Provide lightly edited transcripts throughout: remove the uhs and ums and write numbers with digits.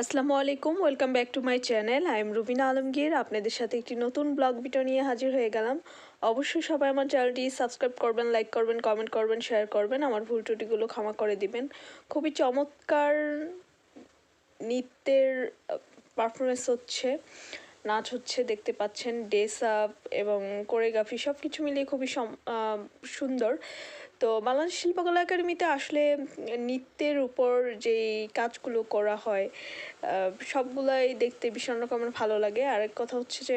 আসসালামু আলাইকুম, welcome back to my channel. I am Rubina Alamgir. আপনাদের সাথে একটি নতুন ব্লগ ভিডিও নিয়ে হাজির হয়ে গেলাম। অবশ্যই সবাই আমার চ্যানেলটি সাবস্ক্রাইব করবেন, লাইক করবেন, কমেন্ট করবেন, শেয়ার করবেন। আমার ভুল ত্রুটিগুলো ক্ষমা করে দিবেন। খুবই চমৎকার নৃত্যের পারফরমেন্স হচ্ছে, নাচ হচ্ছে, দেখতে পাচ্ছেন। ড্রেস আপ এবং কোরিওগ্রাফি সব কিছু মিলিয়ে খুবই সুন্দর। তো বাংলাদেশ শিল্পকলা একাডেমিতে আসলে নৃত্যের উপর যেই কাজগুলো করা হয় সবগুলাই দেখতে ভীষণ রকমের ভালো লাগে। আরেক কথা হচ্ছে যে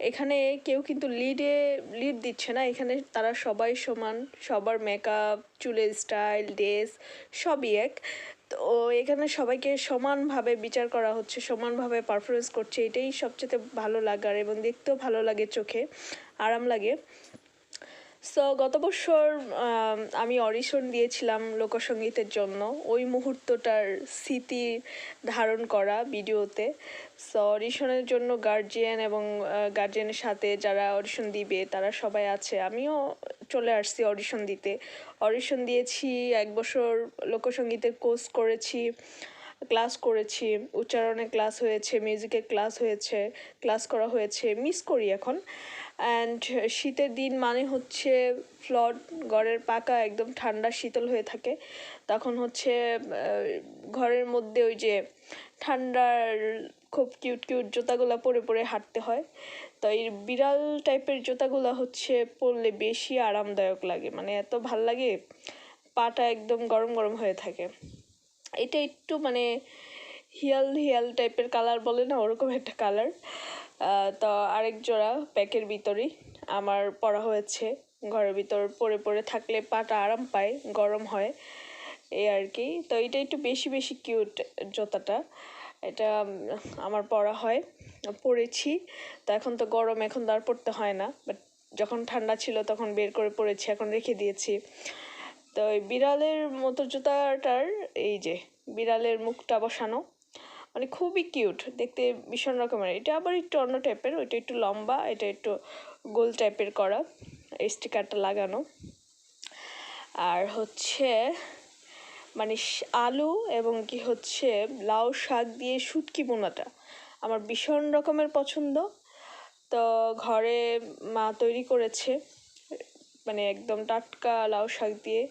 এখানে কেউ কিন্তু লিড দিচ্ছে না, এখানে তারা সবাই সমান, সবার মেকআপ, চুলের স্টাইল, ড্রেস সবই এক। তো এখানে সবাইকে সমানভাবে বিচার করা হচ্ছে, সমানভাবে পারফরমেন্স করছে, এটাই সবচেয়ে ভালো লাগার এবং দেখতেও ভালো লাগে, চোখে আরাম লাগে। সো গত বছর আমি অডিশন দিয়েছিলাম লোকসঙ্গীতের জন্য, ওই মুহূর্তটার স্মৃতি ধারণ করা ভিডিওতে। সো অডিশনের জন্য গার্জিয়ান এবং গার্জিয়ানের সাথে যারা অডিশন দিবে তারা সবাই আছে, আমিও চলে আসছি অডিশন দিতে। অডিশন দিয়েছি, 1 বছর লোকসঙ্গীতের কোর্স করেছি, ক্লাস করেছি, উচ্চারণের ক্লাস হয়েছে, মিউজিকের ক্লাস হয়েছে, ক্লাস করা হয়েছে, মিস করি এখন। অ্যান্ড শীতের দিন মানে হচ্ছে ফ্লড, ঘরের পাকা একদম ঠান্ডা শীতল হয়ে থাকে, তখন হচ্ছে ঘরের মধ্যে ওই যে ঠান্ডার খুব কিউট কিউট জুতাগুলো পরে পরে হাঁটতে হয়। তো এই বিড়াল টাইপের জুতাগুলো হচ্ছে পরলে বেশি আরামদায়ক লাগে, মানে এত ভাল লাগে, পাটা একদম গরম গরম হয়ে থাকে। এটা একটু মানে হিয়াল হিয়াল টাইপের কালার বলে না, ওরকম একটা কালার। তো আরেক জোড়া প্যাকের ভিতরেই আমার পরা হয়েছে, ঘরের ভিতর পরে পরে থাকলে পাটা আরাম পায়, গরম হয়, এই আর কি। তো এটা একটু বেশি বেশি কিউট জুতাটা, এটা আমার পরা হয়, পরেছি। তো এখন তো গরম, এখন তো আর পরতে হয় না, বাট যখন ঠান্ডা ছিল তখন বের করে পরেছি, এখন রেখে দিয়েছি। তো ওই বিড়ালের মতো জুতাটার এই যে বিড়ালের মুখটা বসানো, মানে খুবই কিউট দেখতে, ভীষণ রকমের। এটা আবার একটু অন্য টাইপের, ওইটা একটু লম্বা, এটা একটু গোল টাইপের করা, স্টিকারটা লাগানো। আর হচ্ছে মানে আলু এবং কি হচ্ছে লাউ শাক দিয়ে শুটকি বোনাটা আমার ভীষণ রকমের পছন্দ। তো ঘরে মা তৈরি করেছে, মানে একদম টাটকা লাউ শাক দিয়ে,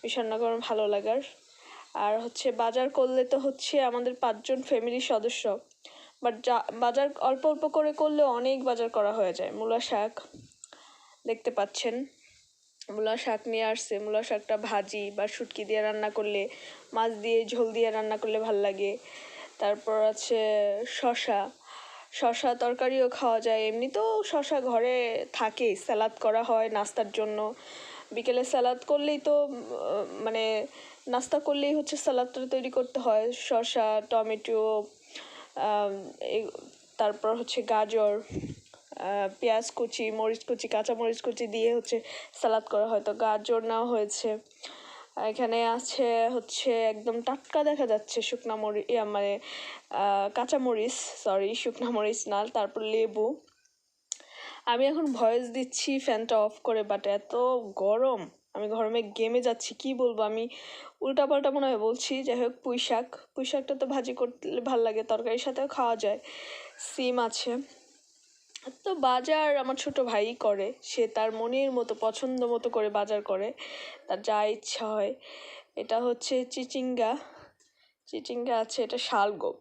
ভীষণ রকমের ভালো লাগার। আর হচ্ছে বাজার করলে তো হচ্ছে আমাদের 5 জন ফ্যামিলির সদস্য, বাট বাজার অল্প অল্প করে করলেও অনেক বাজার করা হয়ে যায়। মূলা শাক দেখতে পাচ্ছেন, মূলা শাক নিয়ে আসছে, মূলা শাকটা ভাজি বা শুটকি দিয়ে রান্না করলে, মাছ দিয়ে ঝোল দিয়ে রান্না করলে ভাল লাগে। তারপর আছে শশা, শশা তরকারিও খাওয়া যায়, এমনিতেও শশা ঘরে থাকেই, স্যালাড করা হয় নাস্তার জন্য। বিকেলে স্যালাড করলেই তো মানে নাস্তা করলেই হচ্ছে স্যালাডটা তৈরি করতে হয়, শসা, টমেটো, তারপর হচ্ছে গাজর, পেঁয়াজ কুচি, মরিচ কুচি, কাঁচা মরিচ কুচি দিয়ে হচ্ছে স্যালাড করা হয়। তো গাজর নেওয়া হয়েছে, এখানে আছে হচ্ছে একদম টাটকা দেখা যাচ্ছে শুকনা মরিচ, মানে কাঁচা মরিচ, সরি শুকনা মরিচ না, তারপর লেবু। আমি এখন ভয়েস দিচ্ছি ফ্যানটা অফ করে, বাট এত গরম, আমি গরমে ঘেমে যাচ্ছি, কি বলবো, আমি উল্টাপাল্টা মনে হয় বলছি। যাই হোক, পুঁই শাক, পুঁই শাকটা তো ভাজি করলে ভাল লাগে, তরকারির সাথেও খাওয়া যায়। সিম আছে। তো বাজার আমার ছোট ভাই করে, সে তার মনের মতো পছন্দ মতো করে বাজার করে, তার যা ইচ্ছা হয়। এটা হচ্ছে চিচিঙ্গা, চিচিঙ্গা আছে, এটা শালগম,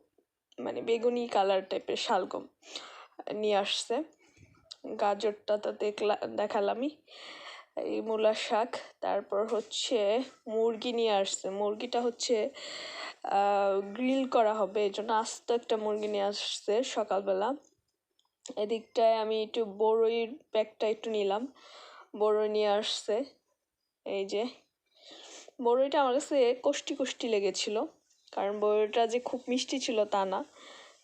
মানে বেগুনি কালার টাইপের শালগম নিয়ে আসছে। গাজরটা তো দেখালামই। এই মূলা শাক, তারপর হচ্ছে মুরগি নিয়ে আসছে, মুরগিটা হচ্ছে গ্রিল করা হবে, এই জন্য আস্ত একটা মুরগি নিয়ে আসছে সকালবেলা। এদিকটায় আমি একটু বড়ইয়ের প্যাকটা একটু নিলাম, বড়ই নিয়ে আসছে। এই যে বড়ইটা আমার কাছে কষ্টি কষ্টি লেগেছিল, কারণ বড়ইটা যে খুব মিষ্টি ছিল তা না,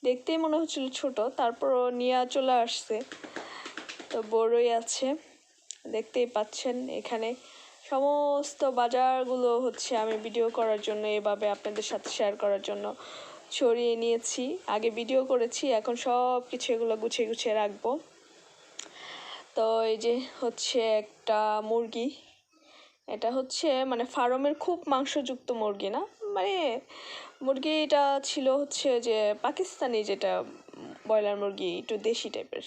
দেখতেই মনে হচ্ছিল ছোট, তারপরও নিয়ে চলে আসছে। তো বড়ই আছে, দেখতেই পাচ্ছেন। এখানে সমস্ত বাজারগুলো হচ্ছে আমি ভিডিও করার জন্য, এভাবে আপনাদের সাথে শেয়ার করার জন্য ছড়িয়ে নিয়েছি। আগে ভিডিও করেছি, এখন সব কিছু এগুলো গুছিয়ে গুছিয়ে রাখবো। তো এই যে হচ্ছে একটা মুরগি, এটা হচ্ছে মানে ফার্মের খুব মাংসযুক্ত মুরগি না, মানে মুরগিটা ছিল হচ্ছে যে পাকিস্তানি, যেটা ব্রয়লার মুরগি, একটু দেশি টাইপের।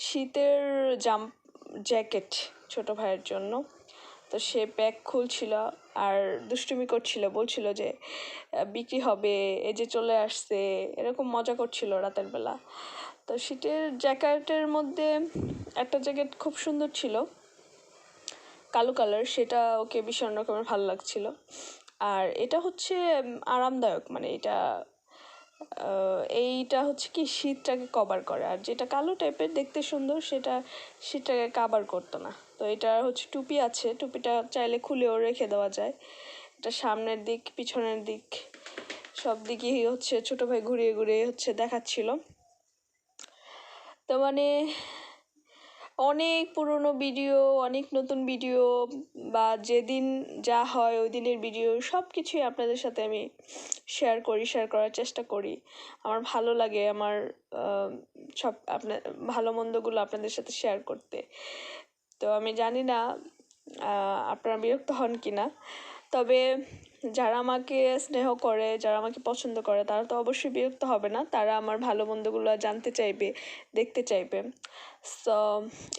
শীতের জ্যাকেট ছোট ভাইয়ের জন্য। তো সে প্যাক খুলছিল আর দুষ্টুমি করছিল, বলছিল যে বিক্রি হবে, এই যে চলে আসছে, এরকম মজা করছিল রাতের বেলা। তো শীতের জ্যাকেটের মধ্যে একটা জ্যাকেট খুব সুন্দর ছিল, কালো কালার, সেটা ওকে ভীষণ রকমের ভালো লাগছিল। আর এটা হচ্ছে আরামদায়ক, মানে এইটা হচ্ছে কি শীতটাকে কভার করে, আর যেটা কালো টাইপের দেখতে সুন্দর সেটা শীতটাকে কভার করতো না। তো এটা হচ্ছে টুপি আছে, টুপিটা চাইলে খুলেও রেখে দেওয়া যায়। এটা সামনের দিক পিছনের দিক সব দিকেই হচ্ছে ছোট ভাই ঘুরিয়ে ঘুরিয়ে হচ্ছে দেখাচ্ছিল। তো মানে অনেক পুরনো ভিডিও, অনেক নতুন ভিডিও, বা যেদিন যা হয় ওই দিনের ভিডিও সব কিছুই আপনাদের সাথে আমি শেয়ার করার চেষ্টা করি। আমার ভালো লাগে আমার সব আপনার ভালো মন্দগুলো আপনাদের সাথে শেয়ার করতে। তো আমি জানি না আপনারা বিরক্ত হন কি না, তবে যারা আমাকে স্নেহ করে, যারা আমাকে পছন্দ করে, তারা তো অবশ্যই বিরক্ত হবে না, তারা আমার ভালো মন্দগুলো জানতে চাইবে, দেখতে চাইবে। সো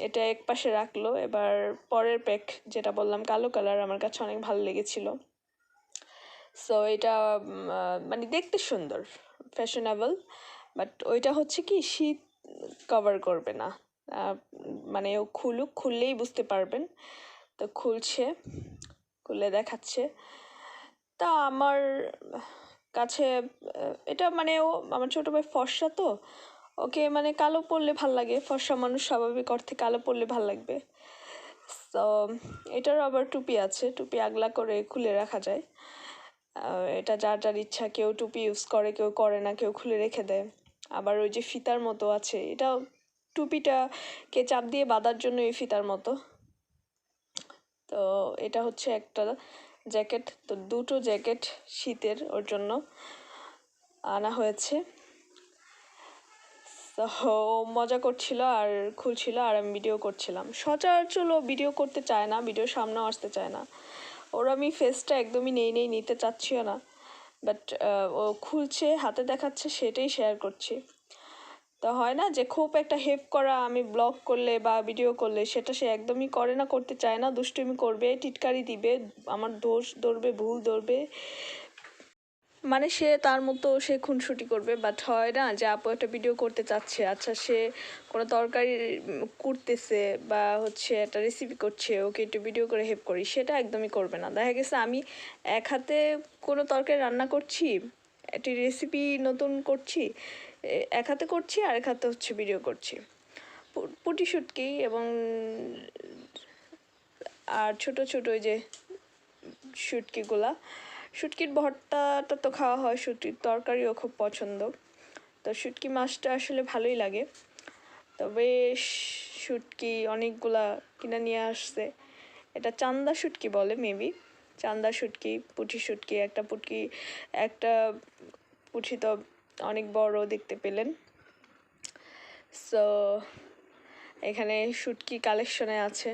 এটা এক পাশে রাখলো। এবার পরের প্যাক, যেটা বললাম কালো কালার, আমার কাছে অনেক ভালো লেগেছিল। সো এটা মানে দেখতে সুন্দর, ফ্যাশনেবল, বাট ওইটা হচ্ছে কি শীত কভার করবে না। মানে ও খুললেই বুঝতে পারবেন। তো খুলে দেখাচ্ছে। তা আমার কাছে এটা মানে ও আমার ছোটো ভাই ফর্সা, তো ওকে মানে কালো পরলে ভাল লাগে, ফর্সা মানুষ স্বাভাবিক অর্থে কালো পরলে ভাল লাগবে। তো এটারও আবার টুপি আছে, টুপি আগলা করে খুলে রাখা যায়। এটা যার যার ইচ্ছা, কেউ টুপি ইউজ করে, কেউ করে না, কেউ খুলে রেখে দেয়। আবার ওই যে ফিতার মতো আছে, এটাও টুপিটাকে চাপ দিয়ে বাঁধার জন্য এই ফিতার মতো। তো এটা হচ্ছে একটা জ্যাকেট। তো দুটো জ্যাকেট শীতের ওর জন্য আনা হয়েছে। তো মজা করছিল আর খুলছিল, আর আমি ভিডিও করছিলাম। সচরাচর ও ভিডিও করতে চায় না, ভিডিওর সামনেও আসতে চায় না। ওর আমি ফেসটা একদমই নিতে চাচ্ছিও না, বাট ও খুলছে, হাতে দেখাচ্ছে, সেটাই শেয়ার করছি। তো হয় না যে খুব একটা হেল্প করা, আমি ব্লগ করলে বা ভিডিও করলে সেটা সে একদমই করে না, করতে চায় না, দুষ্টুমি করবে, টিটকারি দিবে, আমার দোষ ধরবে, ভুল ধরবে, মানে সে তার মতো সে খুনসুটি করবে। বাট হয় না যে আপু একটা ভিডিও করতে চাচ্ছে, আচ্ছা সে কোনো তরকারি করতেছে বা হচ্ছে একটা রেসিপি করছে, ওকে একটু ভিডিও করে হেল্প করি, সেটা একদমই করবে না। দেখা গেছে আমি এক হাতে কোনো তরকারি রান্না করছি, একটি রেসিপি নতুন করছি, এক হাতে করছি, আর এক হাতে হচ্ছে ভিডিও করছি, পুটি শুটকি এবং আর ছোট ছোট ওই যে শুটকির ভর্তাটা তো খাওয়া হয়, শুটকির তরকারিও খুব পছন্দ। তো শুটকি মাছটা আসলে ভালোই লাগে। তবে শুটকি অনেকগুলা কিনে নিয়ে আসছে, এটা চান্দা শুটকি বলে মেবি, চান্দা শুটকি, পুঁটি শুটকি, একটা পুঁটি তো অনেক বড় দেখতে পেলেন। সো এখানে শুটকি কালেকশনে আছে,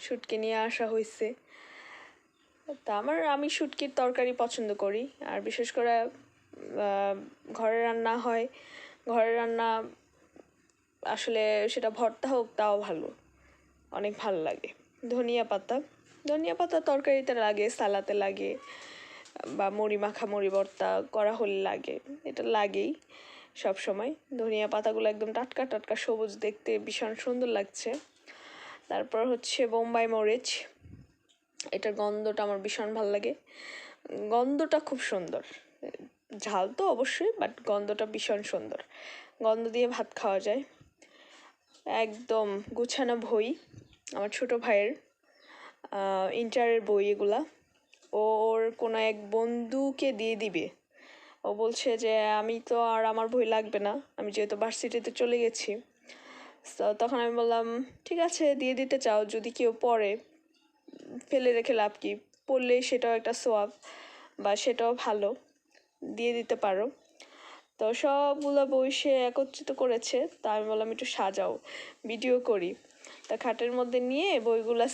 শুটকি নিয়ে আসা হয়েছে। তা আমি শুটকির তরকারি পছন্দ করি, আর বিশেষ করে ঘরে রান্না হয়, ঘরের রান্না আসলে সেটা ভর্তা হোক তাও ভালো, অনেক ভালো লাগে। ধনিয়া পাতা তরকারিতে লাগে, সালাতে লাগে, বা মুড়ি ভর্তা করা হলে লাগে, এটা লাগেই সব সময়। ধনিয়া পাতাগুলো একদম টাটকা টাটকা সবুজ, দেখতে ভীষণ সুন্দর লাগছে। তারপর হচ্ছে বোম্বাই মরিচ, এটার গন্ধটা আমার ভীষণ ভালো লাগে, গন্ধটা খুব সুন্দর, ঝাল তো অবশ্যই, বাট গন্ধটা ভীষণ সুন্দর, গন্ধ দিয়ে ভাত খাওয়া যায়। একদম গুছানো বই, আমার ছোট ভাইয়ের ইন্টারের বই এগুলা, ওর কোনো এক বন্ধুকে দিয়ে দিবে। ও বলছে যে আমি তো আর আমার বই লাগবে না, আমি যেহেতু ভার্সিটিতে চলে গেছি। তো তখন আমি বললাম ঠিক আছে, দিয়ে দিতে চাও, যদি কেউ পড়ে, ফেলে রেখে লাভ কি, পড়লে সেটাও একটা সোয়াব, বা সেটাও ভালো, দিয়ে দিতে পারো। তো সবগুলো বই সে একত্রিত করেছে, তা আমি বললাম একটু সাজাও, ভিডিও করি। তা খাটের মধ্যে নিয়ে বইগুলা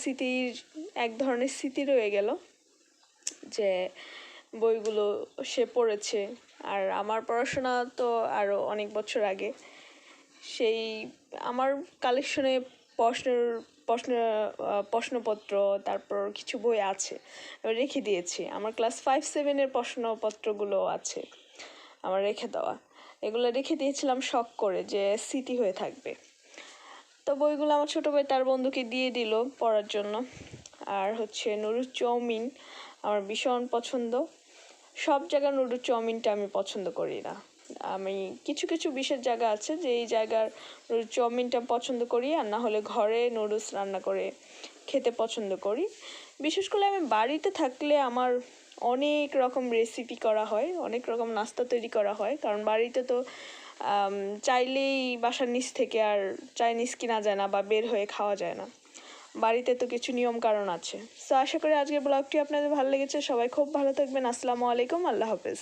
এক ধরনের স্মৃতি রয়ে গেল, যে বইগুলো সে পড়েছে। আর আমার পড়াশোনা তো আরও অনেক বছর আগে, সেই আমার কালেকশনে প্রশ্নের প্রশ্ন প্রশ্নপত্র, তারপর কিছু বই আছে, আমি রেখে দিয়েছি। আমার ক্লাস 5-7-এর প্রশ্নপত্রগুলো আছে আমার রেখে দেওয়া। এগুলো রেখে দিয়েছিলাম শখ করে, যে স্মৃতি হয়ে থাকবে। তো বইগুলো আমার ছোটো ভাই তার বন্ধুকে দিয়ে দিল পড়ার জন্য। আর হচ্ছে নুডলস চাউমিন আমার ভীষণ পছন্দ। সব জায়গার নুডলস চাউমিনটা আমি পছন্দ করি না। আমি কিছু কিছু বিশেষ জায়গা আছে যে এই জায়গার নুডলস চাউমিনটা পছন্দ করি, আর না হলে ঘরে নুডলস রান্না করে খেতে পছন্দ করি। বিশেষ করে আমি বাড়িতে থাকলে আমার অনেক রকম রেসিপি করা হয়, অনেক রকম নাস্তা তৈরি করা হয়, কারণ বাড়িতে তো চাইলেই বাসার নিচ থেকে আর চাইনিজ কিনা যায় না বা বের হয়ে খাওয়া যায় না, বাড়িতে তো কিছু নিয়ম কারণ আছে। সো আশা করি আজকের ব্লগটি আপনাদের ভালো লেগেছে। সবাই খুব ভালো থাকবেন। আসসালামু আলাইকুম, আল্লাহ হাফেজ।